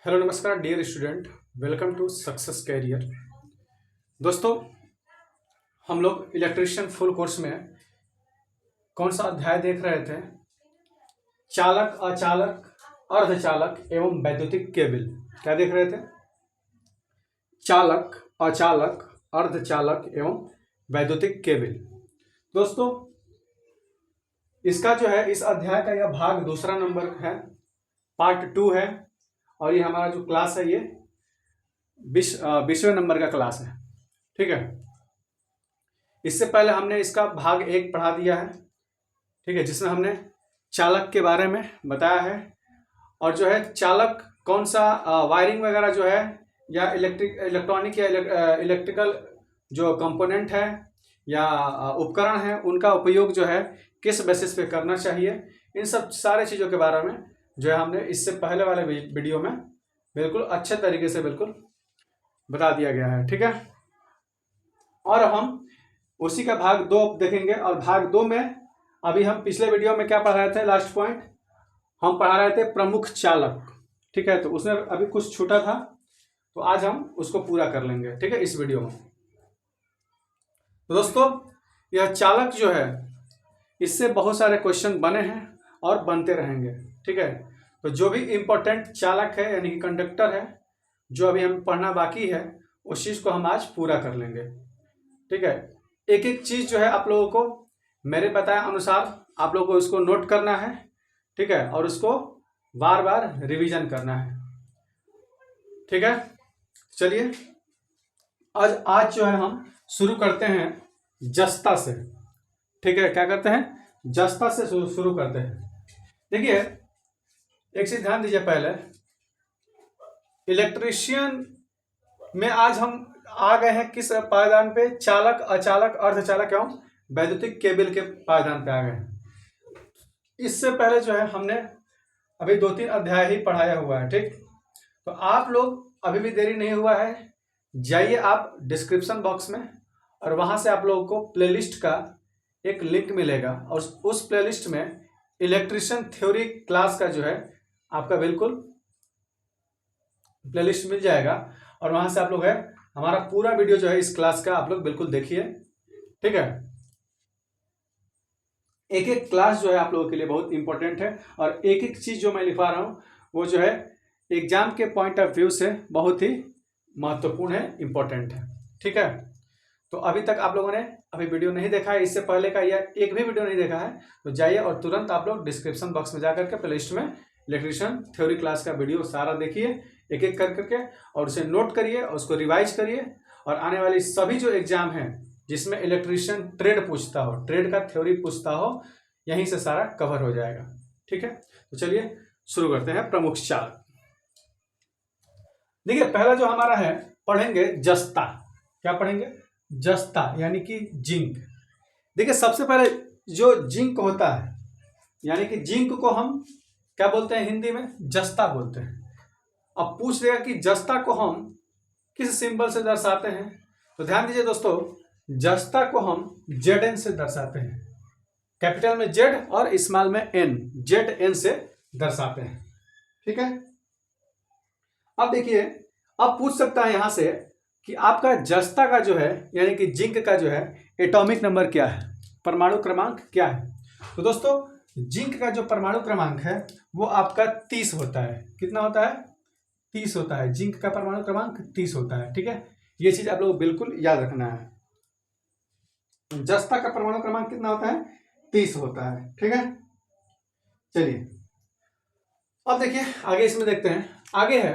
Hello नमस्कार dear student. Welcome to success career. दोस्तों, हम लोग इलेक्ट्रिशियन फुल कोर्स में कौन सा अध्याय देख रहे थे? चालक, अचालक, अर्धचालक एवं वैद्युतिक केबल। क्या देख रहे थे? चालक, अचालक, अर्धचालक एवं वैद्युतिक केबल। दोस्तों, इसका जो है इस अध्याय का यह भाग दूसरा नंबर है, पार्ट 2 है। और ये हमारा जो क्लास है ये 20वें नंबर का क्लास है। ठीक है, इससे पहले हमने इसका भाग 1 पढ़ा दिया है। ठीक है, जिसमें हमने चालक के बारे में बताया है और जो है चालक कौन सा वायरिंग वगैरह जो है या इलेक्ट्रॉनिक या इलेक्ट्रिकल जो कंपोनेंट है या उपकरण है उनका उपयोग जो है किस बेसिस पे करना चाहिए, इन सब सारे चीज़ों के बारे में जो है हमने इससे पहले वाले वीडियो में बिल्कुल अच्छे तरीके से बिल्कुल बता दिया गया है। ठीक है, और हम उसी का भाग 2 देखेंगे। और भाग 2 में अभी हम पिछले वीडियो में क्या पढ़ा रहे थे? लास्ट पॉइंट हम पढ़ा रहे थे प्रमुख चालक। ठीक है, तो उसमें अभी कुछ छूटा था, तो आज हम उसको पूरा कर लेंगे। ठीक है, इस वीडियो में। तो दोस्तों, यह चालक जो है इससे बहुत सारे क्वेश्चन बने हैं और बनते रहेंगे। ठीक है, तो जो भी इम्पोर्टेंट चालक है यानी कि कंडक्टर है जो अभी हम पढ़ना बाकी है उस चीज़ को हम आज पूरा कर लेंगे। ठीक है, एक एक चीज़ जो है आप लोगों को मेरे बताए अनुसार आप लोगों को इसको नोट करना है। ठीक है, और उसको बार बार रिवीजन करना है। ठीक है, चलिए आज जो है हम शुरू करते हैं जस्ता से। ठीक है, क्या करते हैं? जस्ता से शुरू करते हैं। देखिए, एक चीज ध्यान दीजिए। पहले इलेक्ट्रीशियन में आज हम आ गए हैं किस पायदान पे? चालक, अचालक, अर्धचालक एवं वैद्युतिक केबल के पायदान पे आ गए हैं। इससे पहले जो है हमने अभी 2-3 अध्याय ही पढ़ाया हुआ है। ठीक, तो आप लोग अभी भी देरी नहीं हुआ है, जाइए आप डिस्क्रिप्शन बॉक्स में और वहां से आप लोगों को प्लेलिस्ट का एक लिंक मिलेगा और उस प्लेलिस्ट में इलेक्ट्रिशियन थ्योरी क्लास का जो है आपका बिल्कुल प्लेलिस्ट मिल जाएगा। और वहां से आप लोग है हमारा पूरा वीडियो जो है इस क्लास का आप लोग बिल्कुल देखिए। ठीक है, एक एक क्लास जो है आप लोगों के लिए बहुत इंपॉर्टेंट है और एक एक चीज जो मैं लिखवा रहा हूं वो जो है एग्जाम के पॉइंट ऑफ व्यू से बहुत ही महत्वपूर्ण है, इंपॉर्टेंट है। ठीक है, तो अभी तक आप लोगों ने अभी वीडियो नहीं देखा है, इससे पहले का या एक भी वीडियो नहीं देखा है, तो जाइए और तुरंत आप लोग डिस्क्रिप्शन बॉक्स में जाकर के प्लेलिस्ट में इलेक्ट्रिशियन थ्योरी क्लास का वीडियो सारा देखिए एक एक कर करके और उसे नोट करिए और उसको रिवाइज करिए। और आने वाली सभी जो एग्जाम है जिसमें इलेक्ट्रिशियन ट्रेड पूछता हो, ट्रेड का थ्योरी पूछता हो, यहीं से सारा कवर हो जाएगा। ठीक है, तो चलिए शुरू करते हैं प्रमुख चालक। देखिए, पहला जो हमारा है पढ़ेंगे जस्ता। क्या पढ़ेंगे? जस्ता यानी कि जिंक। देखिए, सबसे पहले जो जिंक होता है यानी कि जिंक को हम क्या बोलते हैं? हिंदी में जस्ता बोलते हैं। अब पूछ लेगा कि जस्ता को हम किस सिंबल से दर्शाते हैं, तो ध्यान दीजिए दोस्तों, जस्ता को हम Zn से दर्शाते हैं। कैपिटल में Z और स्मॉल में N, Zn से दर्शाते हैं। ठीक है, अब देखिए, अब पूछ सकता है यहां से कि आपका जस्ता का जो है यानी कि जिंक का जो है एटॉमिक नंबर क्या है, परमाणु क्रमांक क्या है? तो दोस्तों, जिंक का जो परमाणु क्रमांक है वो आपका 30 होता है। कितना होता है? 30 होता है। जिंक का परमाणु क्रमांक 30 होता है। ठीक है, ये चीज आप लोग बिल्कुल याद रखना है। जस्ता का परमाणु क्रमांक कितना होता है? 30 होता है। ठीक है, चलिए अब देखिए आगे इसमें देखते हैं। आगे है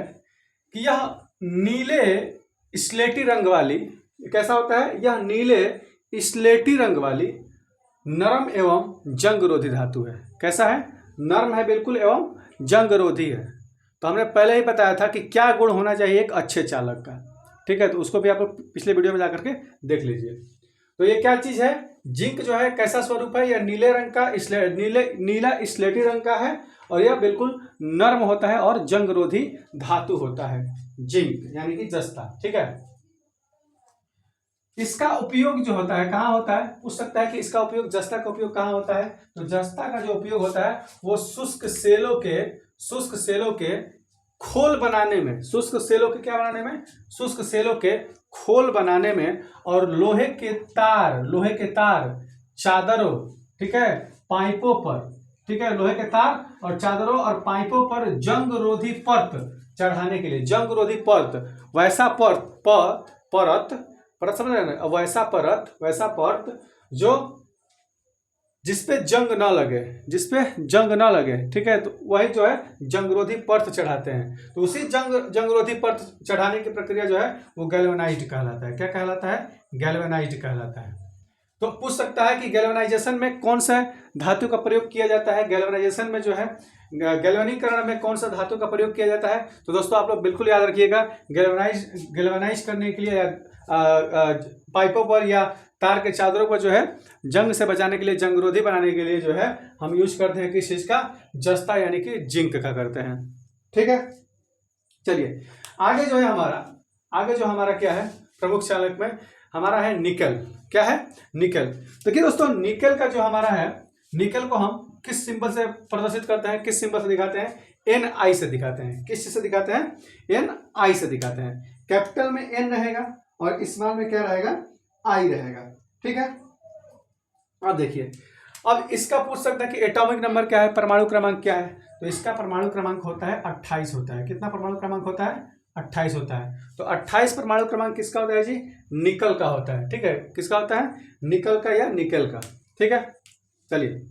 कि यह नीले स्लेटी रंग वाली, कैसा होता है? यह नीले स्लेटी रंग वाली नरम एवं जंगरोधी धातु है। कैसा है? नरम है बिल्कुल एवं जंगरोधी है। तो हमने पहले ही बताया था कि क्या गुण होना चाहिए एक अच्छे चालक का। ठीक है, तो उसको भी आप पिछले वीडियो में जाकर के देख लीजिए। तो ये क्या चीज है? जिंक जो है कैसा स्वरूप है? यह नीले रंग का नीला स्लेटी रंग का है और यह बिल्कुल नर्म होता है और जंगरोधी धातु होता है, जिंक यानी कि जस्ता। ठीक है, इसका उपयोग जो होता है कहाँ होता है? पूछ सकता है कि इसका उपयोग, जस्ता का उपयोग कहाँ होता है? तो जस्ता का जो उपयोग होता है वो शुष्क सेलों के खोल बनाने में, शुष्क सेलों के क्या बनाने में, शुष्क सेलों के खोल बनाने में, और लोहे के तार चादरों, ठीक है, पाइपों पर, ठीक है, लोहे के तार और चादरों और पाइपों पर जंग रोधी परत चढ़ाने के लिए, जंग रोधी परत, वैसा परत समझ रहे ना, वैसा परत जो जिसपे जंग ना लगे, ठीक है, तो वही जो है जंगरोधी परत चढ़ाते हैं। तो उसी जंगरोधी परत चढ़ाने की प्रक्रिया जो है वो गैल्वेनाइज्ड कहलाता है। क्या कहलाता है? गैल्वेनाइज्ड कहलाता है। तो पूछ सकता है कि गैल्वेनाइजेशन में कौन सा धातु का प्रयोग किया जाता है, गैल्वेनाइजेशन में जो है गैल्वेनीकरण में कौन सा धातु का प्रयोग किया जाता है। तो दोस्तों आप लोग बिल्कुल याद रखिएगा, गैल्वेनाइज करने के लिए पाइपों पर या तार के चादरों पर जो है जंग से बचाने के लिए, जंगरोधी बनाने के लिए जो है हम यूज करते हैं किस चीज का, जस्ता यानी कि जिंक का करते हैं। ठीक है, चलिए आगे जो हमारा क्या है, प्रमुख चालक में हमारा है निकल। क्या है? निकल। देखिए दोस्तों, निकल का जो हमारा है, निकल को हम किस सिंबल से प्रदर्शित करते हैं, किस सिंबल से दिखाते हैं? NI से दिखाते हैं। किस चीज से दिखाते हैं? NI से दिखाते हैं। कैपिटल में N रहेगा और स्मॉल में क्या रहेगा? I रहेगा। ठीक है, अब देखिए, अब इसका पूछ सकता है कि एटॉमिक नंबर क्या है, परमाणु क्रमांक क्या है। तो इसका परमाणु क्रमांक होता है 28 होता है। कितना परमाणु क्रमांक होता है? 28 होता है। तो 28 परमाणु क्रमांक किसका होता है जी? निकल का होता है। ठीक है, किसका होता है? निकल का या निकल का। ठीक है, चलिए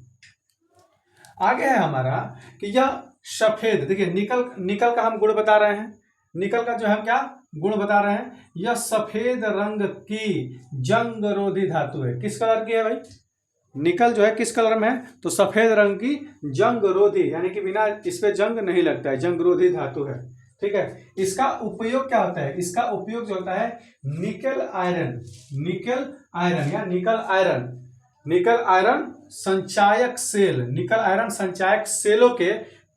आगे है हमारा कि यह सफेद, देखिए निकल का हम गुण बता रहे हैं। निकल का जो है हम क्या गुण बता रहे हैं? यह सफेद रंग की जंगरोधी धातु है। किस कलर की है भाई? निकल जो है किस कलर में है? तो सफेद रंग की जंगरोधी, यानी कि बिना इस पे जंग नहीं लगता है, जंगरोधी धातु है। ठीक है, इसका उपयोग क्या होता है? इसका उपयोग जो होता है निकल आयरन या निकल आयरन संचायक सेल, निकल आयरन संचायक सेलों के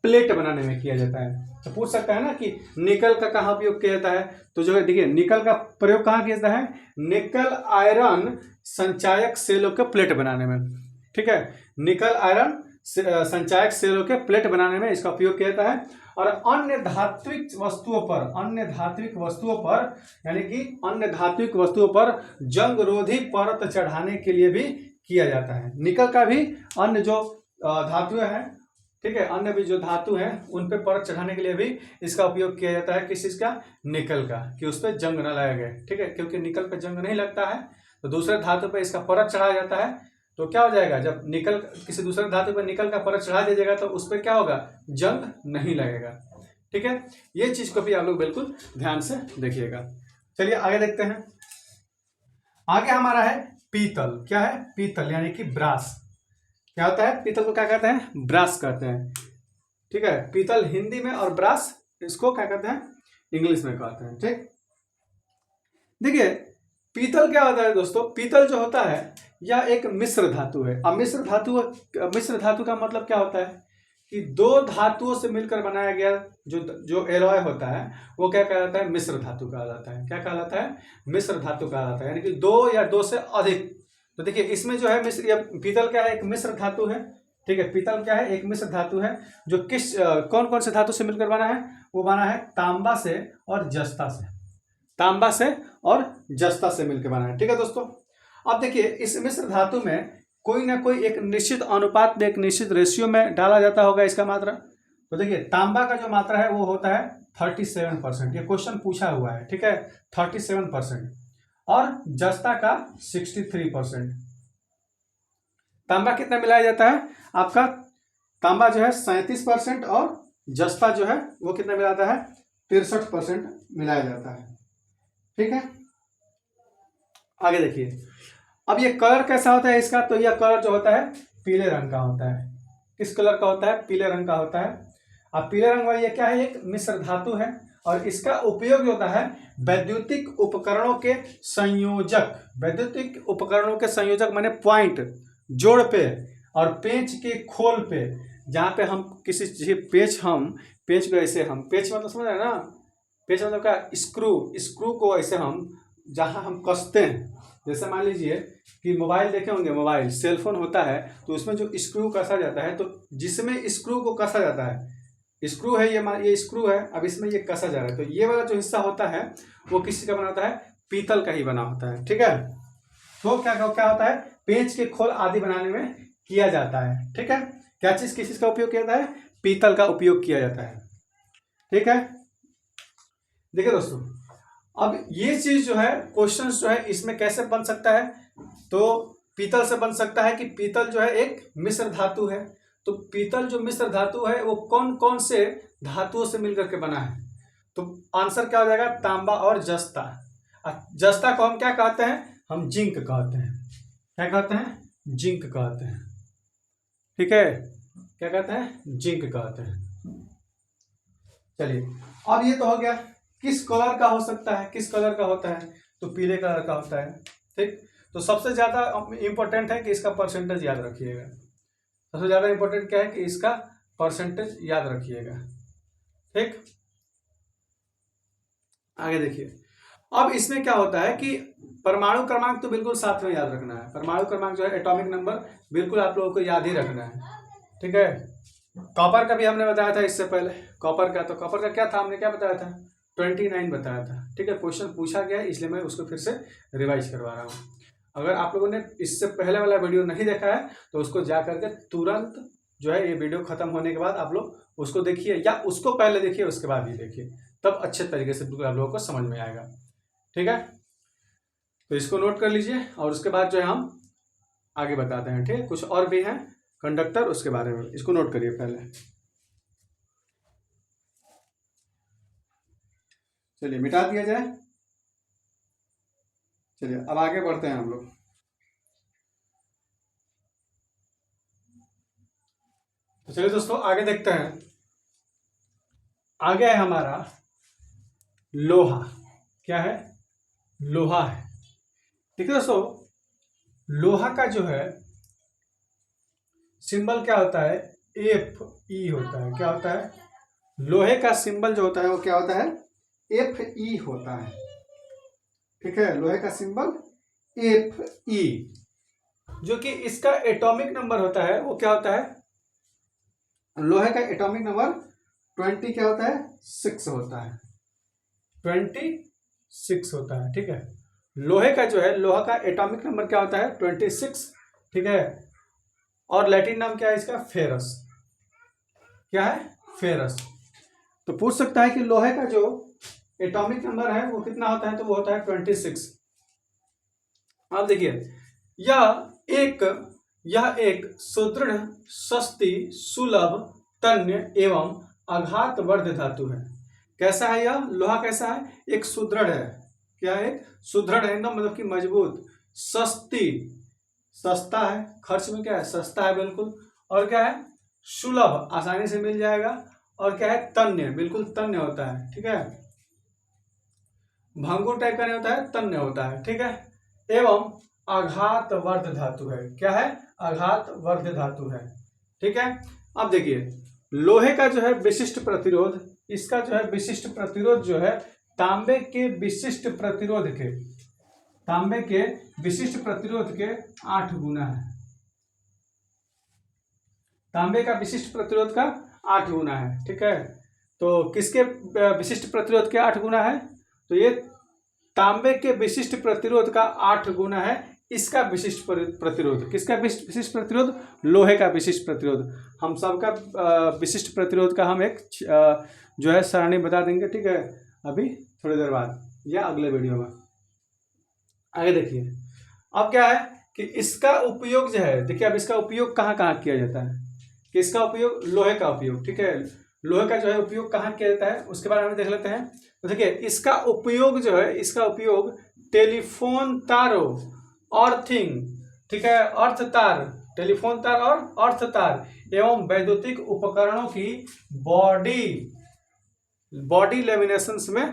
प्लेट बनाने में किया जाता है। तो पूछ सकता है ना कि निकल का कहाँ उपयोग किया जाता है। तो जो है देखिए, निकल का प्रयोग कहाँ किया जाता है? निकल आयरन संचायक सेलों के प्लेट बनाने में। ठीक है, निकल आयरन संचायक सेलों के प्लेट बनाने में इसका उपयोग किया जाता है। और अन्य धात्विक वस्तुओं पर जंगरोधी परत चढ़ाने के लिए भी किया जाता है। निकल का भी अन्य जो धातुएं हैं, ठीक है, अन्य भी जो धातु हैं उन पे परत चढ़ाने के लिए भी इसका उपयोग किया जाता है। किस चीज का? निकल का, कि उस पर जंग न लगे। ठीक है, क्योंकि निकल पे जंग नहीं लगता है तो दूसरे धातु पे इसका परत चढ़ाया जाता है। तो क्या हो जाएगा, जब निकल किसी दूसरे धातु पर निकल का परत चढ़ा दिया जाएगा तो उस पर क्या होगा? जंग नहीं लगेगा। ठीक है, ये चीज को भी आप लोग बिल्कुल ध्यान से देखिएगा। चलिए आगे देखते हैं। आगे हमारा है पीतल। क्या है? पीतल यानी कि ब्रास। क्या होता है? पीतल को क्या कहते हैं? ब्रास कहते हैं। ठीक है, पीतल हिंदी में और ब्रास इसको क्या कहते हैं? इंग्लिश में कहते हैं। ठीक, देखिए पीतल क्या होता है दोस्तों? पीतल जो होता है यह एक मिश्र धातु है। अब मिश्र धातु का मतलब क्या होता है कि दो धातुओं से मिलकर बनाया गया जो एलॉय होता है वो क्या कहलाता है? मिश्र धातु कहलाता है। क्या कहलाता है? मिश्र धातु कहलाता है, यानी कि दो या दो से अधिक। तो देखिए इसमें जो है मिश्र या पीतल क्या है? एक मिश्र धातु है। ठीक है, पीतल क्या है? एक मिश्र धातु है जो कौन कौन से धातु से मिलकर बना है? वो बना है तांबा से और जस्ता से। तांबा से और जस्ता से मिलकर बना है। ठीक है दोस्तों, अब देखिए इस मिश्र धातु में कोई ना कोई एक निश्चित अनुपात में, एक निश्चित रेशियो में डाला जाता होगा इसका मात्रा। तो देखिए तांबा का जो मात्रा है वो होता है 37%। ये क्वेश्चन पूछा हुआ है। ठीक है, 37% और जस्ता का 63%। तांबा कितना मिलाया जाता है आपका? तांबा जो है 37% और जस्ता जो है वो कितना मिलाता है? 63% मिलाया जाता है। ठीक है, आगे देखिए, अब ये कलर कैसा होता है इसका? तो यह कलर जो होता है पीले रंग का होता है। किस कलर का होता है? पीले रंग का होता है। अब पीले रंग वाली ये क्या है? एक मिश्र धातु है और इसका उपयोग होता है वैद्युतिक उपकरणों के संयोजक माने पॉइंट, जोड़ पे और पेंच के खोल पे, जहाँ पे हम किसी चीज पेंच को ऐसे हम पेंच मतलब समझ रहे हैं ना? पेंच मतलब क्या? स्क्रू को ऐसे हम जहाँ हम कसते हैं, जैसे मान लीजिए कि मोबाइल देखे होंगे, मोबाइल सेलफोन होता है तो उसमें जो स्क्रू कसा जाता है, तो जिसमें स्क्रू को कसा जाता है स्क्रू है, ये स्क्रू है, अब इसमें ये कसा जा रहा है, तो ये वाला जो हिस्सा होता है वो किसी का बना होता है, पीतल का ही बना होता है, ठीक है। तो क्या क्या होता है, पेंच के खोल आदि बनाने में किया जाता है, ठीक है। क्या चीज किस चीज का उपयोग किया जाता है, पीतल का उपयोग किया जाता है, ठीक है। देखिए दोस्तों, अब ये चीज जो है, क्वेश्चन जो है इसमें कैसे बन सकता है, तो पीतल से बन सकता है कि पीतल जो है एक मिश्र धातु है, तो पीतल जो मिश्र धातु है वो कौन कौन से धातुओं से मिलकर के बना है, तो आंसर क्या हो जाएगा, तांबा और जस्ता। जस्ता को हम क्या कहते हैं, हम जिंक कहते हैं, क्या कहते हैं, जिंक कहते हैं, ठीक है, क्या कहते हैं, जिंक कहते हैं। चलिए, अब ये तो हो गया, किस कलर का हो सकता है, किस कलर का होता है, तो पीले कलर का होता है, ठीक। तो सबसे ज्यादा इंपॉर्टेंट है कि इसका परसेंटेज याद रखिएगा, सबसे ज्यादा इंपॉर्टेंट क्या है कि इसका परसेंटेज याद रखिएगा, ठीक। आगे देखिए, अब इसमें क्या होता है कि परमाणु क्रमांक तो बिल्कुल साथ में याद रखना है, परमाणु क्रमांक जो है एटॉमिक नंबर बिल्कुल आप लोगों को याद ही रखना है, ठीक है। कॉपर का भी हमने बताया था इससे पहले, कॉपर का क्या था, हमने क्या बताया था, 29 बताया था, ठीक है। क्वेश्चन पूछा गया है इसलिए मैं उसको फिर से रिवाइज करवा रहा हूँ। अगर आप लोगों ने इससे पहले वाला वीडियो नहीं देखा है तो उसको जा करके तुरंत जो है ये वीडियो खत्म होने के बाद आप लोग उसको देखिए, या उसको पहले देखिए उसके बाद ही देखिए, तब अच्छे तरीके से आप लोगों को समझ में आएगा, ठीक है। तो इसको नोट कर लीजिए और उसके बाद जो है हम आगे बताते हैं, ठीक है। कुछ और भी है कंडक्टर, उसके बारे में इसको नोट करिए पहले। चलिए मिटा दिया जाए, चलिए अब आगे बढ़ते हैं हम लोग। तो चलिए दोस्तों आगे देखते हैं, आगे है हमारा लोहा, क्या है, लोहा है, ठीक है दोस्तों। लोहा का जो है सिंबल क्या होता है, एफ ई होता है, क्या होता है, लोहे का सिंबल जो होता है वो क्या होता है, एफ ई होता है, ठीक है। लोहे का सिंबल एफ ई, जो कि इसका एटॉमिक नंबर होता है वो क्या होता है, लोहे का एटॉमिक नंबर 20 क्या होता है, 6 होता है, 26 होता है, ठीक है। लोहे का जो है, लोहा का एटॉमिक नंबर क्या होता है, 26, ठीक है। और लैटिन नाम क्या है इसका, फेरस, क्या है, फेरस। तो पूछ सकता है कि लोहे का जो एटॉमिक नंबर है वो कितना होता है, तो वो होता है 26। अब देखिए, यह एक सुदृढ़, सस्ती, सुलभ, तन्य एवं आघातवर्ध धातु है। कैसा है यह लोहा, कैसा है, एक सुदृढ़ है, क्या है, सुदृढ़ है एकदम, मतलब कि मजबूत, सस्ती, सस्ता है, खर्च में क्या है, सस्ता है बिल्कुल, और क्या है, सुलभ, आसानी से मिल जाएगा, और क्या है, तन्य, बिल्कुल तन्य होता है, ठीक है। भंगुर टाइप का नहीं होता है, तन्य होता है, ठीक है। एवं आघातवर्ध धातु है, क्या है, आघातवर्ध धातु है, ठीक है। अब देखिए, लोहे का जो है विशिष्ट प्रतिरोध, इसका जो है विशिष्ट प्रतिरोध जो है तांबे के विशिष्ट प्रतिरोध के, तांबे के विशिष्ट प्रतिरोध के 8 गुना है, तांबे का विशिष्ट प्रतिरोध का 8 गुना है, ठीक है। तो किसके विशिष्ट प्रतिरोध के 8 गुना है, तो ये तांबे के विशिष्ट प्रतिरोध का 8 गुना है इसका विशिष्ट प्रतिरोध, किसका विशिष्ट प्रतिरोध, लोहे का विशिष्ट प्रतिरोध। हम सबका विशिष्ट प्रतिरोध का हम एक जो है सरणी बता देंगे, ठीक है, अभी थोड़ी देर बाद या अगले वीडियो में। आगे देखिए, अब क्या है कि इसका उपयोग जो है, देखिए अब इसका उपयोग कहाँ कहाँ किया जाता है, कि इसका उपयोग, लोहे का उपयोग, ठीक है, लोहे का जो है उपयोग कहाँ किया जाता है उसके बारे में देख लेते हैं। तो देखिए इसका उपयोग जो है, इसका उपयोग टेलीफोन तारों, अर्थिंग, ठीक है, अर्थ तार, टेलीफोन तार और अर्थ तार एवं वैद्युतिक उपकरणों की बॉडी लेमिनेशंस में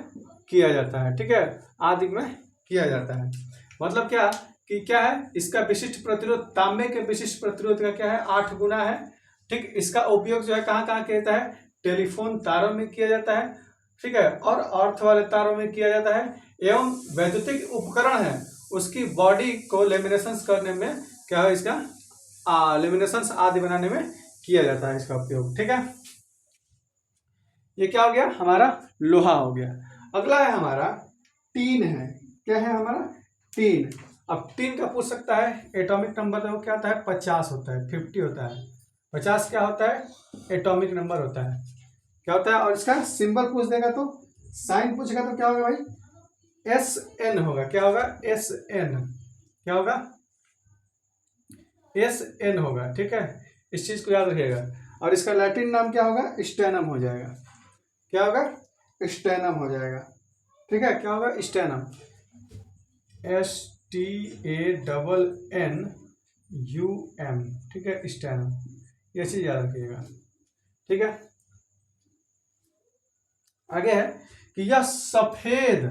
किया जाता है, ठीक है, आदि में किया जाता है। मतलब क्या कि क्या है, इसका विशिष्ट प्रतिरोध, तांबे के विशिष्ट प्रतिरोध का क्या है, 8 गुना है, ठीक। इसका उपयोग जो है कहाँ कहाँ किया जाता है, टेलीफोन तारों में किया जाता है, ठीक है, और अर्थ वाले तारों में किया जाता है, एवं वैद्युतिक उपकरण है उसकी बॉडी को लेमिनेशंस करने में क्या है, इसका लेमिनेशंस आदि बनाने में किया जाता है इसका उपयोग, ठीक है। ये क्या हो गया हमारा लोहा हो गया। अगला है हमारा टीन है। क्या है हमारा टीन। अब टीन का पूछ सकता है एटॉमिक नंबर वो क्या होता है 50 होता है 50 होता है 50 क्या होता है एटॉमिक नंबर होता है क्या होता है। और इसका सिंबल पूछ देगा तो साइन पूछेगा तो क्या होगा भाई एस एन होगा। क्या होगा एस एन क्या होगा एस एन होगा। ठीक है इस चीज को याद रखिएगा। और इसका लैटिन नाम क्या होगा स्टेनम हो जाएगा। क्या होगा स्टेनम हो जाएगा। ठीक है क्या होगा स्टेनम STANNUM। ठीक है स्टेनम ये चीज याद रखिएगा। ठीक है आगे है कि यह सफेद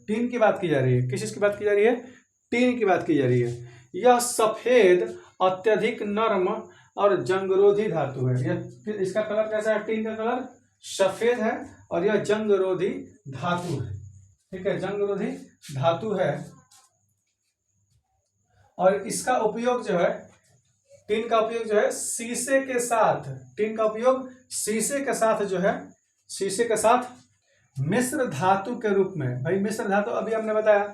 टीन की बात की जा रही है। किस चीज की बात की जा रही है टीन की बात की जा रही है। यह सफेद अत्यधिक नर्म और जंगरोधी धातु है। यह इसका कलर कैसा है टीन का कलर सफेद है और यह जंगरोधी धातु है। ठीक है जंगरोधी धातु है और इसका उपयोग जो है टीन का उपयोग जो है शीशे के साथ टीन का उपयोग शीशे के साथ जो है शीशे के साथ मिश्र धातु के रूप में। भाई मिश्र धातु अभी हमने बताया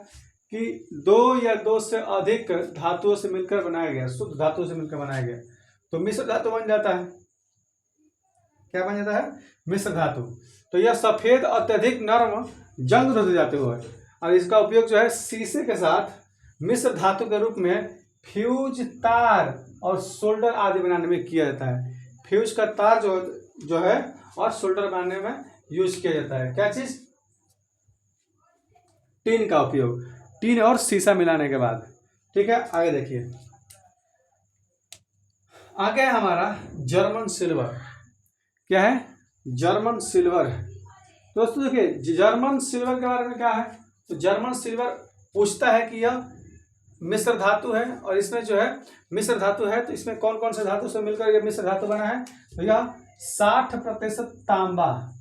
कि दो या दो से अधिक धातुओं से मिलकर बनाया गया शुद्ध धातुओं से मिलकर बनाया गया तो मिश्र धातु बन जाता है। क्या बन जाता है मिश्र धातु। तो यह सफेद अत्यधिक नर्म जंगरोधी धातु है और इसका उपयोग जो है शीशे के साथ मिश्र धातु के रूप में फ्यूज तार और सोल्डर आदि बनाने में किया जाता है। फ्यूज का तार जो है और सोल्डर बनाने में यूज किया जाता है। क्या चीज टीन का उपयोग टीन और शीशा मिलाने के बाद। ठीक है आगे देखिए आगे है हमारा जर्मन सिल्वर। क्या है जर्मन सिल्वर है। दोस्तों देखिए जर्मन सिल्वर के बारे में क्या है तो जर्मन सिल्वर पूछता है कि यह मिश्र धातु है और इसमें जो है मिश्र धातु है तो इसमें कौन कौन से धातु से मिलकर यह मिश्र धातु बना है तो यह 60% तांबा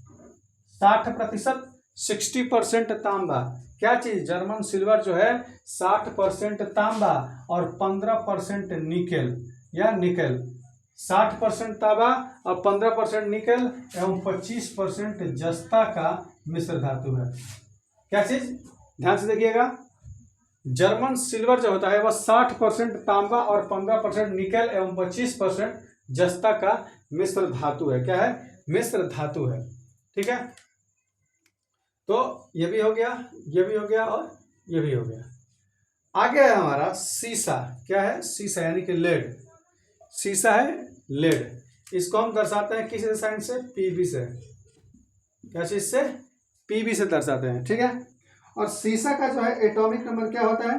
60% 60% तांबा। क्या चीज जर्मन सिल्वर जो है 60% तांबा और 15% निकेल या निकेल 60% तांबा और 15% निकेल एवं 25% जस्ता का मिश्र धातु है। क्या चीज ध्यान से देखिएगा जर्मन सिल्वर जो होता है वह 60% तांबा और 15% निकेल एवं 25% जस्ता का मिश्र धातु है। क्या है मिश्र धातु है। ठीक है तो ये भी हो गया ये भी हो गया और ये भी हो गया। आगे है हमारा शीशा। क्या है शीशा यानी कि लेड। शीशा है लेड। इसको हम दर्शाते हैं किस साइन से पीबी से। क्या चीज से पीबी से दर्शाते हैं। ठीक है और शीशा का जो है एटॉमिक नंबर क्या होता है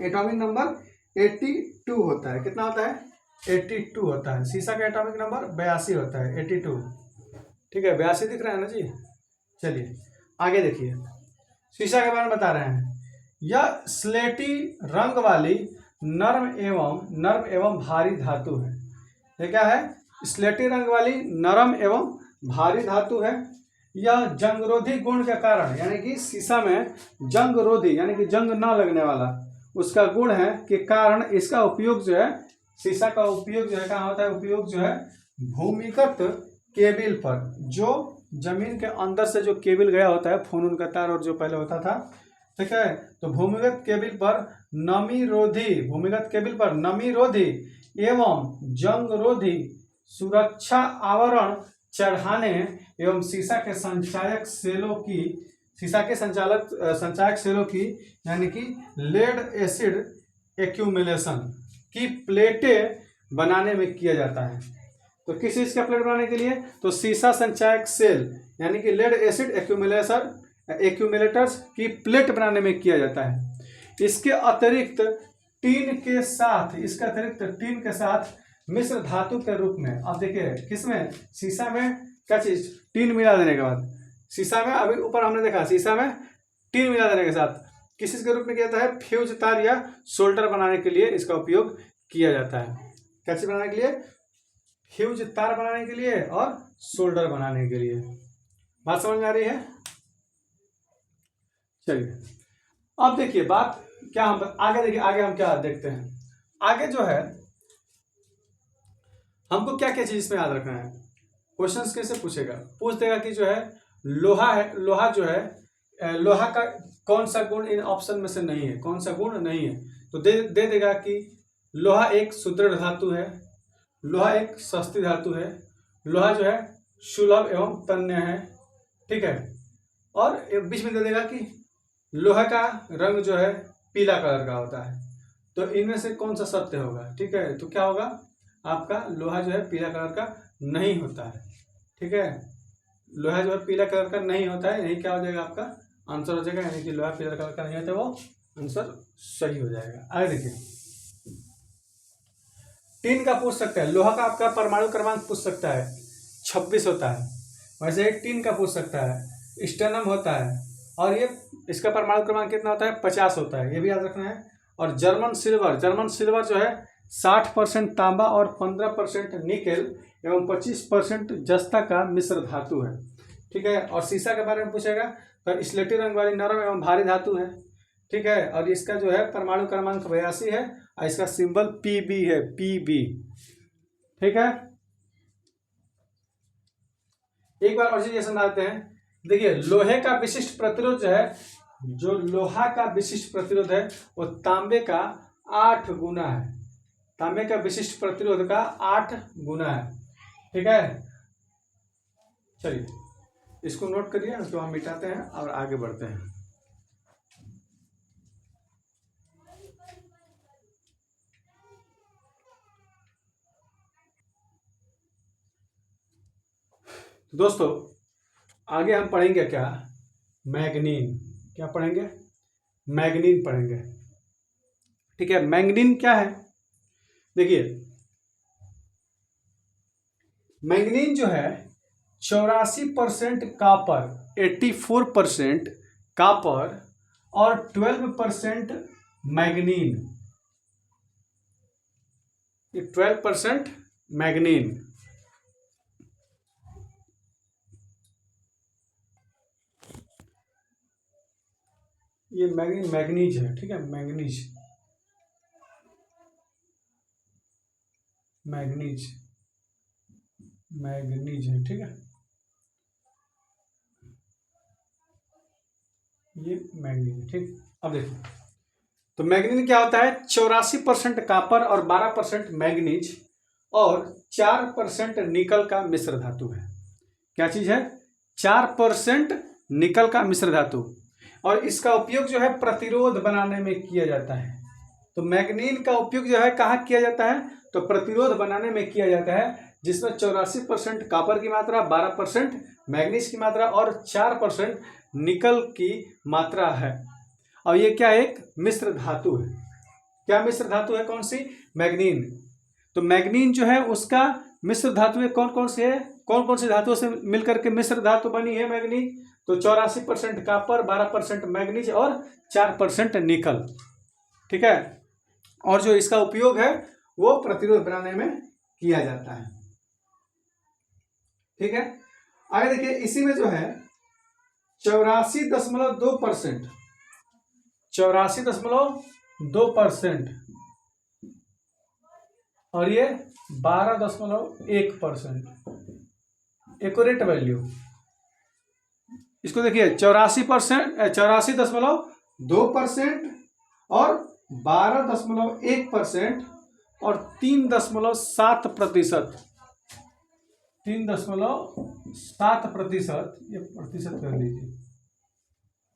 एटॉमिक नंबर 82 होता है। कितना होता है 82 होता है। शीशा का एटॉमिक नंबर 82 होता है 82। ठीक है 82 दिख रहा है ना जी। चलिए आगे देखिए शीशा के बारे में बता रहे हैं। यह स्लेटी रंग वाली नर्म एवं भारी धातु है। ये क्या है स्लेटी रंग वाली नरम एवं भारी धातु है। यह जंगरोधी गुण के कारण यानी कि शीशा में जंगरोधी यानी कि जंग ना लगने वाला उसका गुण है के कारण इसका उपयोग जो है शीशा का उपयोग जो है कहाँ होता है उपयोग जो है भूमिगत केबिल पर जो जमीन के अंदर से जो केबिल गया होता है फोन का तार और जो पहले होता था। ठीक है तो भूमिगत केबिल पर नमी रोधी एवं जंग रोधी सुरक्षा आवरण चढ़ाने एवं शीशा के संचायक सेलों की यानी कि लेड एसिड एक्यूमुलेशन की प्लेटें बनाने में किया जाता है। तो किस चीज का प्लेट बनाने के लिए तो शीशा संचायक सेल यानी कि लेड एसिड एक्यूमुलेटर्स की प्लेट बनाने में किया जाता है। इसके अतिरिक्त टीन के साथ मिश्र धातु के रूप में अब देखिए किसमें शीशा में क्या चीज टीन मिला देने के बाद शीशा में अभी ऊपर हमने देखा शीशा में टीन मिला देने के साथ किस चीज के रूप में किया जाता है फ्यूज तार या सोल्डर बनाने के लिए इसका उपयोग किया जाता है। क्या चीज बनाने के लिए फ्यूज तार बनाने के लिए और सोल्डर बनाने के लिए। बात समझ में आ रही है। चलिए अब देखिए बात क्या हम आगे देखिए आगे हम क्या देखते हैं। आगे जो है हमको क्या क्या चीज इसमें याद रखना है क्वेश्चंस कैसे पूछेगा, पूछ देगा कि जो है लोहा है, लोहा जो है लोहा का कौन सा गुण इन ऑप्शन में से नहीं है, कौन सा गुण नहीं है, तो दे देगा कि लोहा एक सुदृढ़ धातु है, लोहा एक सस्ती धातु है, लोहा जो है सुलभ एवं तन्य है, ठीक है। और बीच में दे देगा कि लोहा का रंग जो है पीला कलर का होता है, तो इनमें से कौन सा सत्य होगा, ठीक है। तो क्या होगा आपका, लोहा जो है पीला कलर का नहीं होता है, ठीक है। लोहा जो है पीला कलर का नहीं होता है, यही क्या हो जाएगा आपका आंसर हो जाएगा, यानी कि लोहा पीला कलर का नहीं होता, वो आंसर सही हो जाएगा। आगे देखिए, टीन का पूछ सकता है, लोहा का आपका परमाणु क्रमांक पूछ सकता है 26 होता है, वैसे टीन का पूछ सकता है, स्टेनम होता है, और ये इसका परमाणु क्रमांक कितना होता है 50 होता है, ये भी याद रखना है। और जर्मन सिल्वर जो है 60% तांबा और 15% निकेल एवं 25% जस्ता का मिश्र धातु है, ठीक है। और शीशा के बारे में पूछेगा, तो स्लेटी रंग वाली नरम एवं भारी धातु है, ठीक है। और इसका जो है परमाणु क्रमांक 82 है और इसका सिंबल Pb है, Pb, ठीक है। एक बार और चीज समझाते हैं, देखिए लोहे का विशिष्ट प्रतिरोध जो है, जो लोहा का विशिष्ट प्रतिरोध है वो तांबे का 8 गुना है, तांबे का विशिष्ट प्रतिरोध का 8 गुना है, ठीक है। चलिए इसको नोट करिए, उसको हम मिटाते हैं और आगे बढ़ते हैं। दोस्तों आगे हम पढ़ेंगे क्या, मैग्नीन, क्या पढ़ेंगे, मैग्नीन पढ़ेंगे, ठीक है। मैग्नीन क्या है, देखिए मैग्नीन जो है 84% कापर, 84% कापर और 12% मैग्नीन, ये 12% मैग्नीन, ये मैग्नीज है, ठीक है, मैग्नीज है, ठीक है, ये मैग्नीज है, ठीक। अब देखो तो मैग्नीज क्या होता है, 84% कापर और 12% मैग्नीज और 4% निकल का मिश्र धातु है। क्या चीज है, 4% निकल का मिश्र धातु, और इसका उपयोग जो है प्रतिरोध बनाने में किया जाता है। तो मैग्नीन का उपयोग जो है कहाँ किया जाता है, तो प्रतिरोध बनाने में किया जाता है, जिसमें 84% कापर की मात्रा, 12% मैग्नीज की मात्रा और 4% निकल की मात्रा है। और ये क्या एक मिश्र धातु है, क्या मिश्र धातु है, कौन सी, मैग्नीन। तो मैग्नीन जो है उसका मिश्र धातु कौन कौन से है, कौन कौन सी धातुओं से मिलकर के मिश्र धातु बनी है मैग्नीन, तो 84% कापर, 12% मैग्नीज और 4% निकल, ठीक है। और जो इसका उपयोग है वो प्रतिरोध बनाने में किया जाता है, ठीक है। आगे देखिए इसी में जो है 84.2%, 84.2% और ये 12.1%, एक्यूरेट वैल्यू। इसको देखिए 84.2% और 12.1% और 3.7%, 3.7%, ये प्रतिशत कर लीजिए,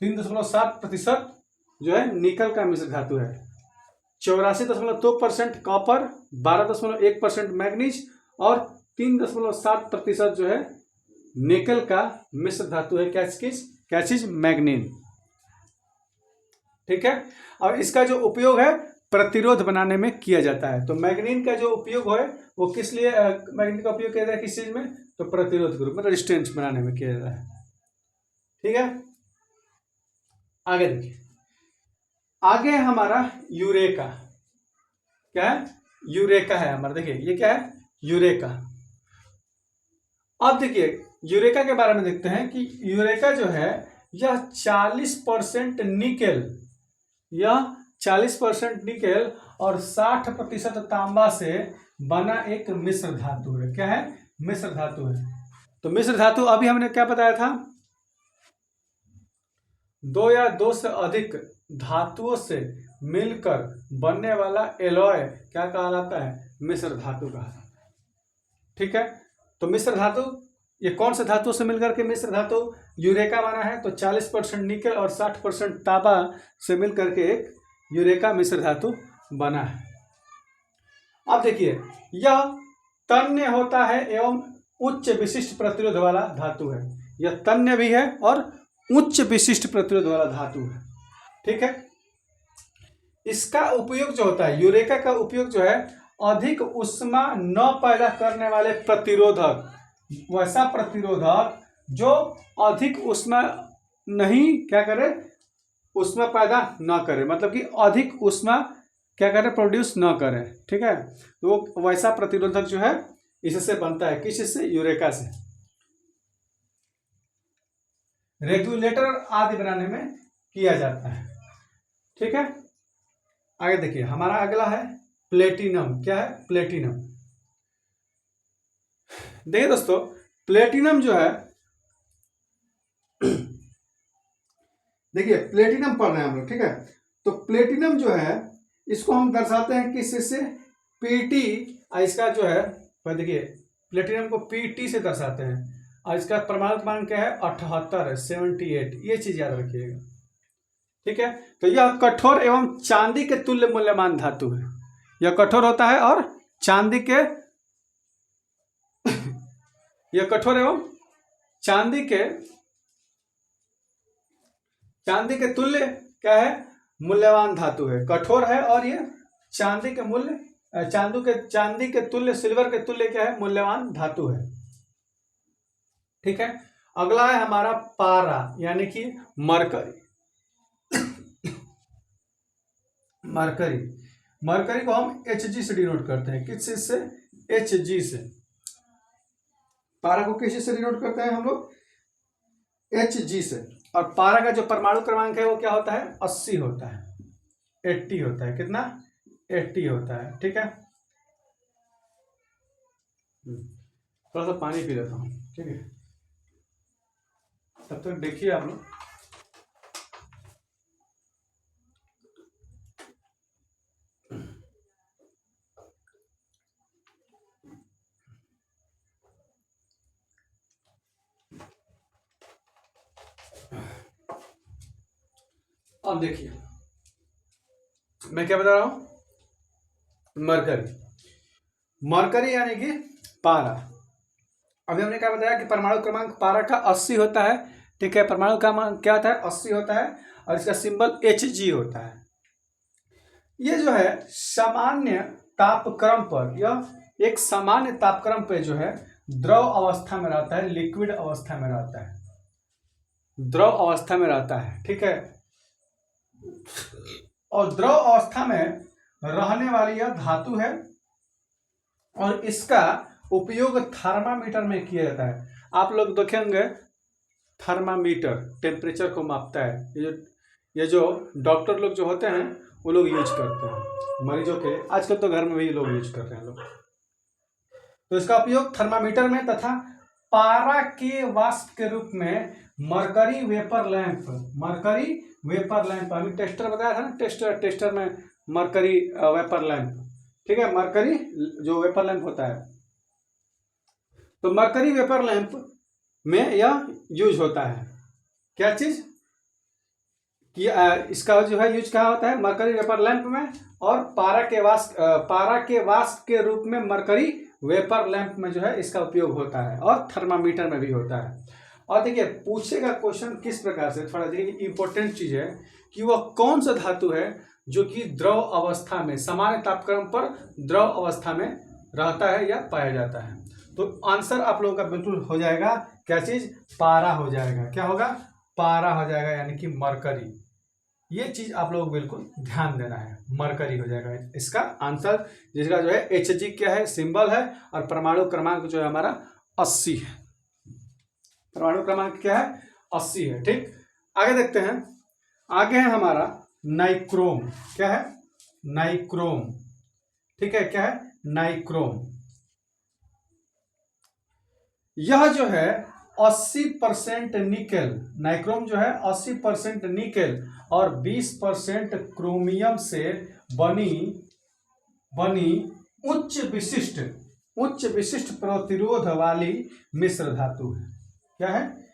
3.7% जो है निकल का मिश्र धातु है। 84.2% कॉपर, 12.1% मैग्नीज और 3.7% जो है निकल का मिश्र धातु है, क्या चीज मैग्नीन, ठीक है। और इसका जो उपयोग है प्रतिरोध बनाने में किया जाता है। तो मैग्नीन का जो उपयोग है वो किस लिए, मैग्नीन का उपयोग किया जाता है किस चीज में, तो प्रतिरोध के रूप में, रेजिस्टेंस बनाने में किया जाता है, ठीक है। आगे देखिए, आगे है हमारा यूरेका, क्या है, यूरेका है हमारा, देखिए ये क्या है, यूरेका। अब देखिए यूरेका के बारे में देखते हैं कि यूरेका जो है यह 40% निकेल, यह 40% निकेल और 60% तांबा से बना एक मिश्र धातु है, क्या है, मिश्र धातु है, तो मिश्र धातु अभी हमने क्या बताया था, दो या दो से अधिक धातुओं से मिलकर बनने वाला एलॉय क्या कहलाता है, मिश्र धातु कहलाता है। ठीक है, तो मिश्र धातु ये कौन से धातुओं से मिलकर के मिश्र धातु यूरेका बना है, तो 40% निकल और 60% तांबा से मिलकर के एक यूरेका मिश्र धातु बना है। अब देखिए, यह तन्य होता है एवं उच्च विशिष्ट प्रतिरोध वाला धातु है। यह तन्य भी है और उच्च विशिष्ट प्रतिरोध वाला धातु है। ठीक है, इसका उपयोग जो होता है, यूरेका का उपयोग जो है, अधिक ऊष्मा न पैदा करने वाले प्रतिरोधक, वैसा प्रतिरोधक जो अधिक ऊष्मा नहीं क्या करे, ऊष्मा पैदा न करे, मतलब कि अधिक ऊष्मा क्या करे, प्रोड्यूस न करे। ठीक है, तो वैसा प्रतिरोधक जो है इससे बनता है, किस से, यूरेका से। रेगुलेटर आदि बनाने में किया जाता है। ठीक है, आगे देखिए, हमारा अगला है प्लेटिनम। क्या है, प्लेटिनम। देखिए दोस्तों, प्लेटिनम जो है, देखिए प्लेटिनम पढ़ रहे हैं हम लोग। ठीक है, तो प्लेटिनम जो है इसको हम दर्शाते हैं किस से, पीटी। इसका जो है, देखिए प्लेटिनम को पीटी से दर्शाते हैं और इसका परमाणु क्रमांक क्या है, 78, 78। ये चीज याद रखिएगा। ठीक है, तो यह कठोर एवं चांदी के तुल्य मूल्यवान धातु है। यह कठोर होता है और चांदी के यह कठोर एवं चांदी के तुल्य क्या है, मूल्यवान धातु है। कठोर है और ये चांदी के तुल्य, सिल्वर के तुल्य क्या है, मूल्यवान धातु है। ठीक है, अगला है हमारा पारा यानी कि मरकरी। मरकरी को हम Hg से डिनोट करते हैं। किस चीज से, Hg से। पारा को किस चीज से डिनोट करते हैं हम लोग, Hg से। और पारा का जो परमाणु क्रमांक है वो क्या होता है, 80 होता है, 80 होता है। कितना, 80 होता है। ठीक है, थोड़ा सा पानी पी लेता हूँ। ठीक है, तब तक देखिए आप लोग। अब देखिए मैं क्या बता रहा हूं, मरकरी यानी कि पारा। अभी हमने क्या बताया कि परमाणु क्रमांक पारा का 80 होता है। ठीक है, परमाणु क्रमांक क्या होता है, 80 होता है और इसका सिंबल Hg होता है। ये जो है सामान्य तापक्रम पर, यह एक सामान्य तापक्रम पे जो है द्रव अवस्था में रहता है, लिक्विड अवस्था में रहता है, द्रव अवस्था में रहता है। ठीक है, और द्रव अवस्था में रहने वाली यह धातु है और इसका उपयोग थर्मामीटर में किया जाता है। आप लोग देखेंगे थर्मामीटर टेम्परेचर को मापता है। ये जो डॉक्टर लोग जो होते हैं वो लोग यूज करते हैं मरीजों के, आजकल तो घर में भी लोग यूज कर रहे हैं लोग। तो इसका उपयोग थर्मामीटर में तथा पारा के वाष्प के रूप में मरकरी वेपर लैंप, अभी टेस्टर बताया था ना, टेस्टर में मरकरी वेपर लैंप। ठीक है, मरकरी जो वेपर लैंप होता है, तो मरकरी वेपर लैंप में यह यूज होता है। क्या चीज कि इसका जो है यूज कहाँ होता है, मरकरी वेपर लैंप में, और पारा के वाष्प के रूप में मरकरी वेपर लैंप में जो है इसका उपयोग होता है, और थर्मामीटर में भी होता है। और देखिए पूछेगा क्वेश्चन किस प्रकार से, थोड़ा देखिए इंपॉर्टेंट चीज है कि वह कौन सा धातु है जो कि द्रव अवस्था में, सामान्य तापक्रम पर द्रव अवस्था में रहता है या पाया जाता है। तो आंसर आप लोगों का बिल्कुल हो जाएगा, क्या चीज, पारा हो जाएगा। क्या होगा, पारा हो जाएगा, यानी कि मरकरी। ये चीज आप लोग बिल्कुल ध्यान देना है, मरकरी हो जाएगा इसका आंसर, जिसका जो है Hg क्या है, सिंबल है, और परमाणु क्रमांक जो है हमारा 80 है। परमाणु क्रमांक क्या है, 80 है। ठीक, आगे देखते हैं। आगे है हमारा नाइक्रोम। क्या है, नाइक्रोम। ठीक है, क्या है, नाइक्रोम। यह जो है 80% निकेल, नाइक्रोम जो है 80% निकेल और 20% क्रोमियम से बनी बनी उच्च विशिष्ट प्रतिरोध वाली मिश्र धातु है। क्या है?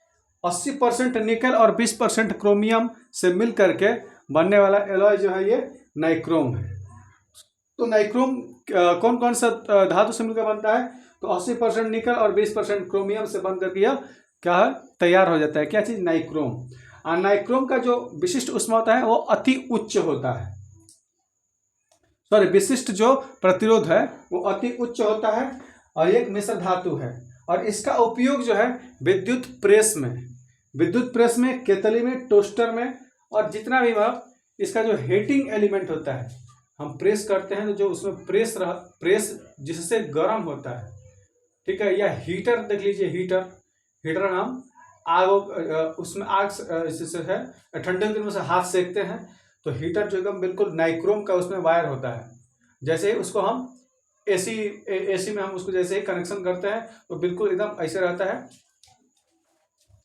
80% निकेल और 20% क्रोमियम से मिल करके बनने वाला एलॉय जो है ये नाइक्रोम है। तो नाइक्रोम कौन कौन सा धातु से मिलकर बनता है? तो 80% निकल और 20% क्रोमियम से बन करके यह क्या है, तैयार हो जाता है। क्या चीज? नाइक्रोम। और नाइक्रोम का जो विशिष्ट ऊष्मा होता है वो अति उच्च होता है, सॉरी विशिष्ट जो प्रतिरोध है वो अति उच्च होता है और एक मिश्र धातु है। और इसका उपयोग जो है विद्युत प्रेस में, केतली में, टोस्टर में और जितना भी वह इसका जो हीटिंग एलिमेंट होता है, हम प्रेस करते हैं तो जो उसमें प्रेस जिससे गर्म होता है, ठीक है, या हीटर देख लीजिए, हीटर हम आग उसमें आग जैसे है ठंडे के दिन में से हाथ सेकते हैं तो हीटर जो एकदम बिल्कुल नाइक्रोम का उसमें वायर होता है। जैसे ही उसको हम एसी में हम उसको जैसे ही कनेक्शन करते हैं तो बिल्कुल एकदम ऐसे रहता है,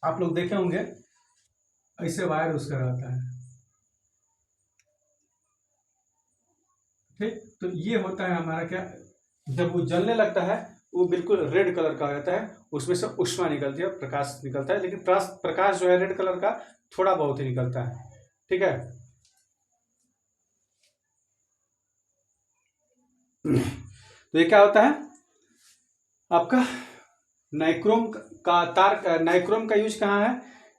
आप लोग देखे होंगे ऐसे वायर उसका रहता है। ठीक, तो ये होता है हमारा क्या, जब वो जलने लगता है वो बिल्कुल रेड कलर का हो जाता है, उसमें से ऊष्मा निकलती है, प्रकाश निकलता है, लेकिन प्रकाश जो है रेड कलर का थोड़ा बहुत ही निकलता है। ठीक है, तो ये क्या होता है आपका नाइक्रोम का यूज कहाँ है?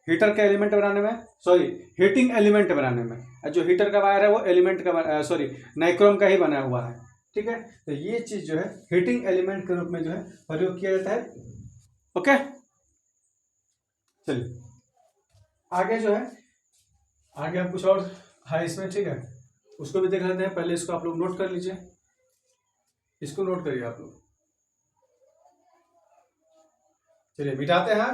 हीटर का एलिमेंट बनाने में, सॉरी हीटिंग एलिमेंट बनाने में। जो हीटर का वायर है वो एलिमेंट का सॉरी नाइक्रोम का ही बना हुआ है। ठीक है, तो ये चीज जो है हीटिंग एलिमेंट के रूप में जो है प्रयोग किया जाता है। ओके, चलिए आगे जो है, आगे हम कुछ और है इसमें, ठीक है, उसको भी देख लेते हैं। पहले इसको आप लोग नोट कर लीजिए, इसको नोट करिए आप लोग। चलिए मिटाते हैं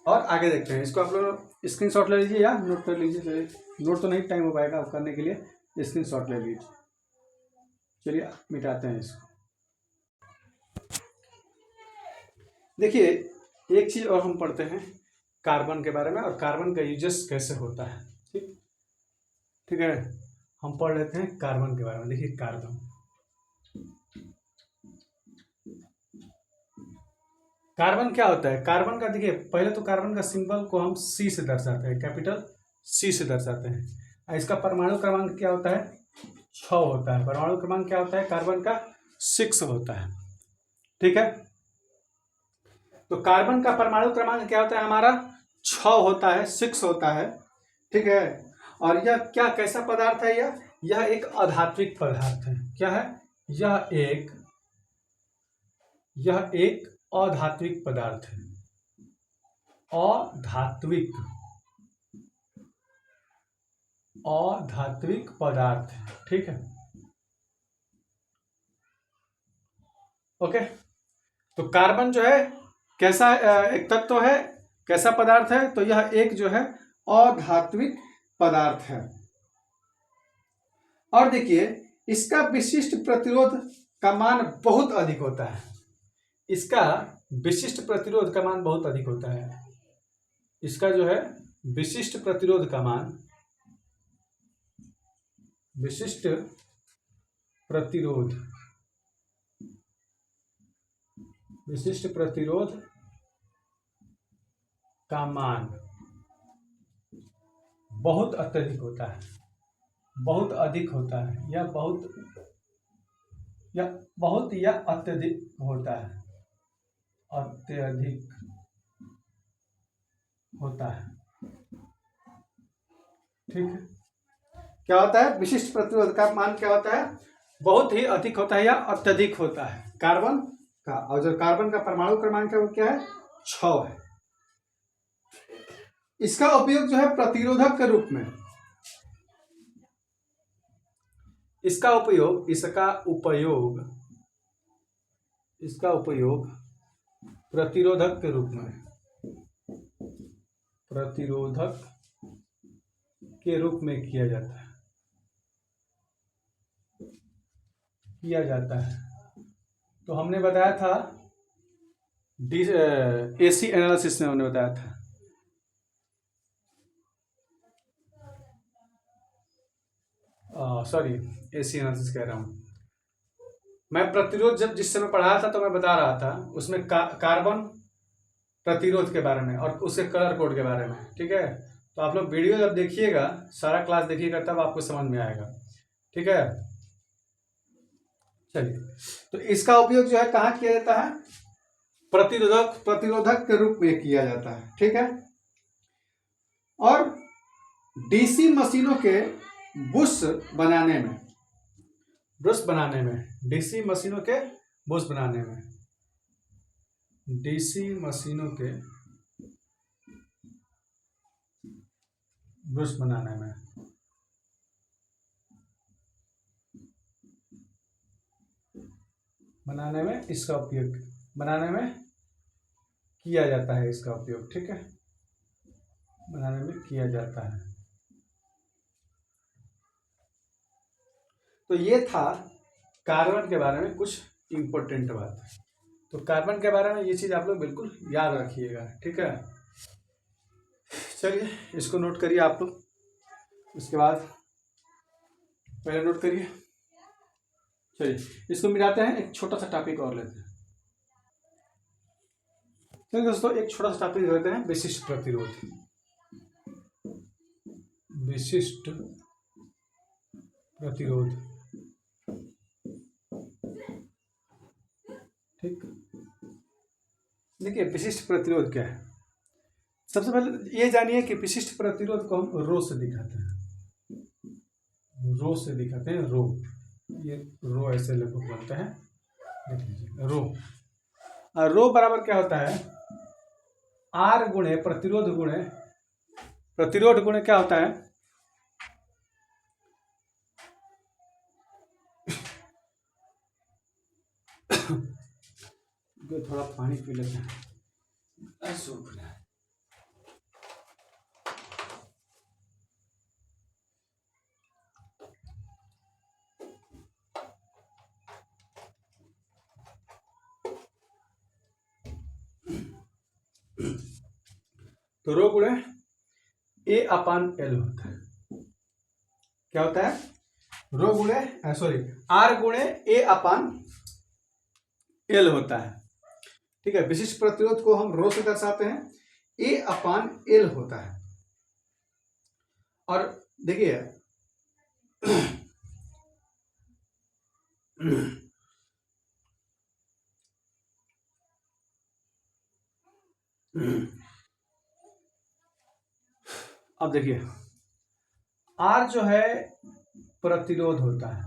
और आगे देखते हैं। इसको आप लोग स्क्रीनशॉट ले लीजिए या नोट कर लीजिए। चलिए, नोट तो नहीं टाइम हो पाएगा आप करने के लिए, स्क्रीनशॉट ले लीजिए। चलिए मिटाते हैं इसको। देखिए एक चीज और हम पढ़ते हैं कार्बन के बारे में, और कार्बन का यूजेस कैसे होता है। ठीक ठीक है, हम पढ़ लेते हैं कार्बन के बारे में। देखिए कार्बन क्या होता है? कार्बन का देखिए, पहले तो कार्बन का सिंबल को हम सी से दर्शाते हैं, कैपिटल सी से दर्शाते हैं। और इसका परमाणु क्रमांक क्या होता है? 6 होता है। परमाणु क्रमांक क्या होता है कार्बन का? 6 होता है। ठीक है, तो कार्बन का परमाणु क्रमांक क्या होता है हमारा? 6 होता है, 6 होता है। ठीक है, और यह क्या कैसा पदार्थ है? यह एक अधात्विक पदार्थ है। क्या है? यह एक अधात्विक पदार्थ है। अधात्विक पदार्थ है। ठीक है, ओके, तो कार्बन जो है कैसा एक तत्व है, कैसा पदार्थ है? तो यह एक जो है अधात्विक पदार्थ है। और देखिए इसका विशिष्ट प्रतिरोध का मान बहुत अधिक होता है। इसका विशिष्ट प्रतिरोध का मान बहुत अधिक होता है। इसका जो है विशिष्ट प्रतिरोध का मान, विशिष्ट प्रतिरोध का मान बहुत अत्यधिक होता है, बहुत अधिक होता है, या अत्यधिक होता है, अत्यधिक होता है। ठीक है, क्या होता है? विशिष्ट प्रतिरोध का मान क्या होता है? बहुत ही अधिक होता है या अत्यधिक होता है कार्बन का। और जो कार्बन का परमाणु क्रमांक है वो क्या है? 6 है। इसका उपयोग जो है प्रतिरोधक के रूप में, इसका उपयोग प्रतिरोधक के रूप में, किया जाता है। तो हमने बताया था AC एनालिसिस में हमने बताया था। सॉरी, AC एनालिसिस कह रहा हूँ मैं। प्रतिरोध जब जिस समय पढ़ाया था तो मैं बता रहा था उसमें कार्बन प्रतिरोध के बारे में और उसके कलर कोड के बारे में। ठीक है, तो आप लोग वीडियो जब देखिएगा, सारा क्लास देखिएगा, तब आपको समझ में आएगा। ठीक है, चलिए, तो इसका उपयोग जो है कहाँ किया जाता है? प्रतिरोधक के रूप में किया जाता है। ठीक है, और डीसी मशीनों के बुश बनाने में, डीसी मशीनों के बुश बनाने में, डीसी मशीनों के बुश बनाने में इसका उपयोग बनाने में किया जाता है। इसका उपयोग, ठीक है, बनाने में किया जाता है। तो ये था कार्बन के बारे में कुछ इंपॉर्टेंट बात। तो कार्बन के बारे में ये चीज आप लोग बिल्कुल याद रखिएगा। ठीक है, चलिए इसको नोट करिए आप लोग। उसके बाद पहले नोट करिए। चलिए इसको मिलाते हैं, एक छोटा सा टॉपिक और लेते हैं। चलिए दोस्तों, एक छोटा सा टॉपिक लेते हैं, विशिष्ट प्रतिरोध। विशिष्ट प्रतिरोध, ठीक। देखिए विशिष्ट प्रतिरोध क्या है। सबसे पहले ये जानिए कि विशिष्ट प्रतिरोध को हम रो से दिखाते हैं। रो से दिखाते हैं, रो, ये रो ऐसे लगभग बनता है, देख लीजिए रो। और रो बराबर क्या होता है? आर गुणे प्रतिरोध गुणे क्या होता है? थोड़ा पानी पी लेते हैं, सूख रहा है। तो रो गुणे A अपान L होता है। क्या होता है? रो गुणे R गुणे A अपान L होता है। ठीक है, विशिष्ट प्रतिरोध को हम रो से दर्शाते हैं, A अपान L होता है। और देखिए अब देखिए R जो है प्रतिरोध होता है,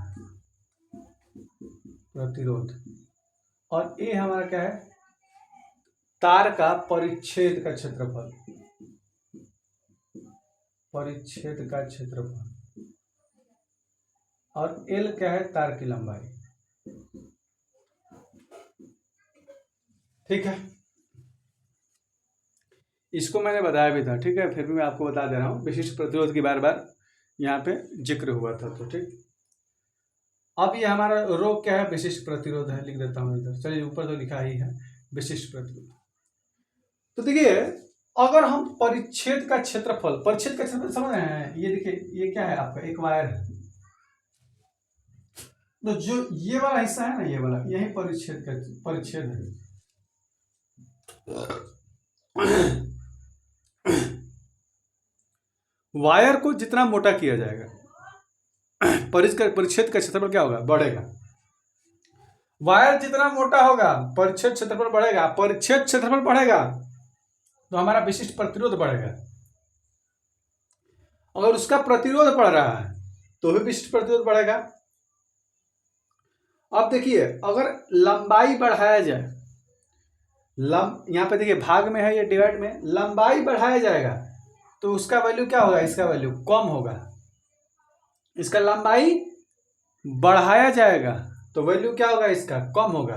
प्रतिरोध, और A हमारा क्या है? तार का परिच्छेद का क्षेत्रफल, परिच्छेद का क्षेत्रफल, और L क्या है? तार की लंबाई। ठीक है, इसको मैंने बताया भी था। ठीक है, फिर भी मैं आपको बता दे रहा हूँ, विशिष्ट प्रतिरोध की बार बार यहाँ पे जिक्र हुआ था। तो ठीक, अब ये हमारा रो क्या है? विशिष्ट प्रतिरोध है, लिख देता हूँ इधर। चलिए, ऊपर तो लिखा ही है विशिष्ट प्रतिरोध। तो देखिए, अगर हम परिच्छेद का क्षेत्रफल, परिच्छेद का क्षेत्रफल समझ रहे हैं? ये देखिए, ये क्या है आपका? एक वायर है। तो जो ये वाला हिस्सा है ना, ये वाला, यही परिच्छेद है। वायर को जितना मोटा किया जाएगा, परिच्छेद का क्षेत्रफल क्या होगा? बढ़ेगा। वायर जितना मोटा होगा, परिच्छेद क्षेत्रफल बढ़ेगा। परिच्छेद क्षेत्रफल बढ़ेगा तो हमारा विशिष्ट प्रतिरोध बढ़ेगा। अगर उसका प्रतिरोध बढ़ रहा है तो भी विशिष्ट प्रतिरोध बढ़ेगा। अब देखिए, अगर लंबाई बढ़ाया जाए, यहाँ पे देखिए भाग में है, ये डिवाइड में, लंबाई बढ़ाया जाएगा तो उसका वैल्यू क्या होगा? इसका वैल्यू कम होगा। इसका लंबाई बढ़ाया जाएगा तो वैल्यू क्या होगा? इसका कम होगा।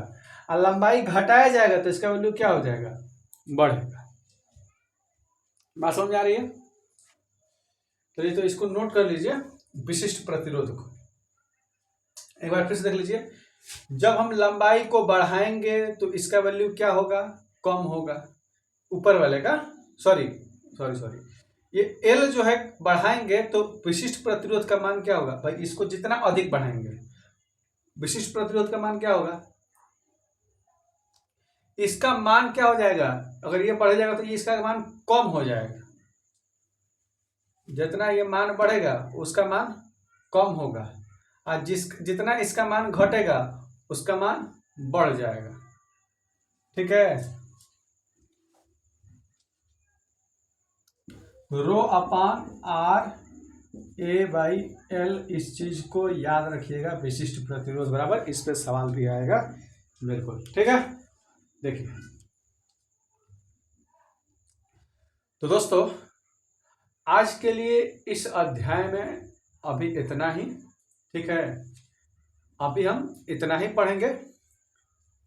और लंबाई घटाया जाएगा तो इसका वैल्यू क्या हो जाएगा? बढ़ेगा। बात समझ आ रही है? चलिए, तो इसको नोट कर लीजिए, विशिष्ट प्रतिरोध को एक बार फिर से देख लीजिए। जब हम लंबाई को बढ़ाएंगे तो इसका वैल्यू क्या होगा? कम होगा, ऊपर वाले का, सॉरी, ये एल जो है बढ़ाएंगे तो विशिष्ट प्रतिरोध का मान क्या होगा भाई, इसको जितना अधिक बढ़ाएंगे विशिष्ट प्रतिरोध का मान क्या होगा, इसका मान क्या हो जाएगा, अगर ये बढ़ जाएगा तो ये इसका मान कम हो जाएगा, जितना ये मान बढ़ेगा उसका मान कम होगा, और जितना इसका मान घटेगा उसका मान बढ़ जाएगा। ठीक है, रो upon R A by L, इस चीज को याद रखिएगा, विशिष्ट प्रतिरोध बराबर, इस पे सवाल भी आएगा बिल्कुल। ठीक है, देखिए तो दोस्तों आज के लिए इस अध्याय में अभी इतना ही। ठीक है, अभी हम इतना ही पढ़ेंगे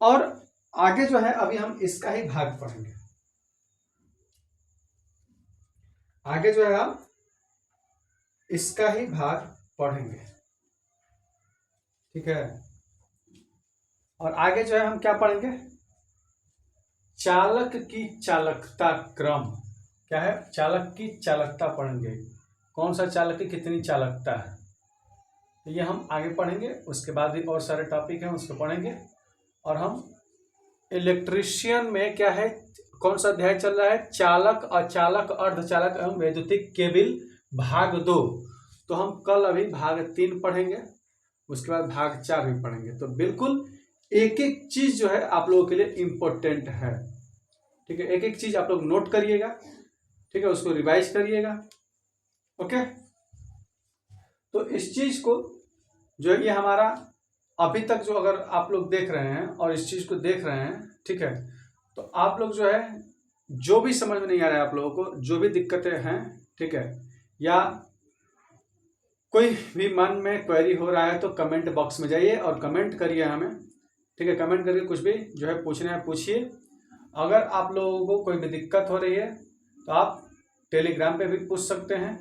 और आगे जो है अभी हम इसका ही भाग पढ़ेंगे। आगे जो है हम इसका ही भाग पढ़ेंगे। ठीक है, और आगे जो है हम क्या पढ़ेंगे, चालक की चालकता क्रम क्या है, चालक की चालकता पढ़ेंगे, कौन सा चालक की कितनी चालकता है, तो ये हम आगे पढ़ेंगे। उसके बाद भी और सारे टॉपिक हैं उसको पढ़ेंगे। और हम इलेक्ट्रीशियन में क्या है, कौन सा अध्याय चल रहा है, चालक, अचालक, अर्धचालक एवं वैद्युतिक केबिल भाग 2, तो हम कल अभी भाग 3 पढ़ेंगे, उसके बाद भाग 4 भी पढ़ेंगे। तो बिल्कुल एक एक चीज जो है आप लोगों के लिए इम्पोर्टेंट है। ठीक है, एक एक चीज आप लोग नोट करिएगा। ठीक है, उसको रिवाइज करिएगा। ओके, तो इस चीज को जो है, ये हमारा अभी तक जो अगर आप लोग देख रहे हैं और इस चीज को देख रहे हैं, ठीक है, तो आप लोग जो है, जो भी समझ में नहीं आ रहा है आप लोगों को, जो भी दिक्कतें हैं, ठीक है, या कोई भी मन में क्वेरी हो रहा है तो कमेंट बॉक्स में जाइए और कमेंट करिए हमें। ठीक है, कमेंट करके कुछ भी जो है पूछना है पूछिए। अगर आप लोगों को कोई भी दिक्कत हो रही है तो आप टेलीग्राम पे भी पूछ सकते हैं।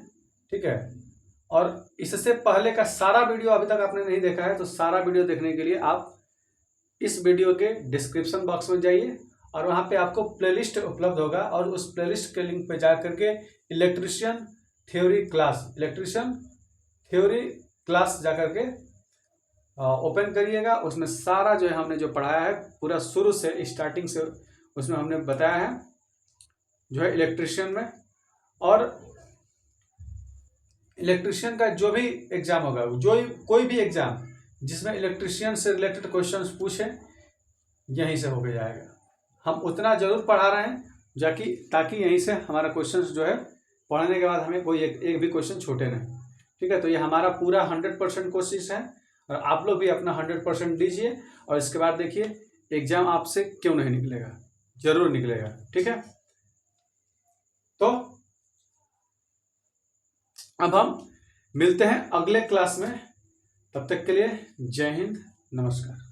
ठीक है, और इससे पहले का सारा वीडियो अभी तक आपने नहीं देखा है तो सारा वीडियो देखने के लिए आप इस वीडियो के डिस्क्रिप्शन बॉक्स में जाइए और वहाँ पे आपको प्लेलिस्ट उपलब्ध होगा, और उस प्लेलिस्ट के लिंक पे जा करके इलेक्ट्रीशियन थ्योरी क्लास जा करके ओपन करिएगा। उसमें सारा जो है हमने जो पढ़ाया है पूरा शुरू से स्टार्टिंग से उसमें हमने बताया है जो है इलेक्ट्रीशियन में। और इलेक्ट्रीशियन का जो भी एग्जाम होगा, जो कोई भी एग्जाम जिसमें इलेक्ट्रीशियन से रिलेटेड क्वेश्चंस पूछे, यहीं से होके जाएगा। हम उतना जरूर पढ़ा रहे हैं ताकि यहीं से हमारा क्वेश्चंस जो है पढ़ने के बाद हमें कोई एक भी क्वेश्चन छूटे नहीं। ठीक है, तो ये हमारा पूरा 100% कोशिश है और आप लोग भी अपना 100% दीजिए, और इसके बाद देखिए एग्जाम आपसे क्यों नहीं निकलेगा, जरूर निकलेगा। ठीक है, तो अब हम मिलते हैं अगले क्लास में, तब तक के लिए जय हिंद, नमस्कार।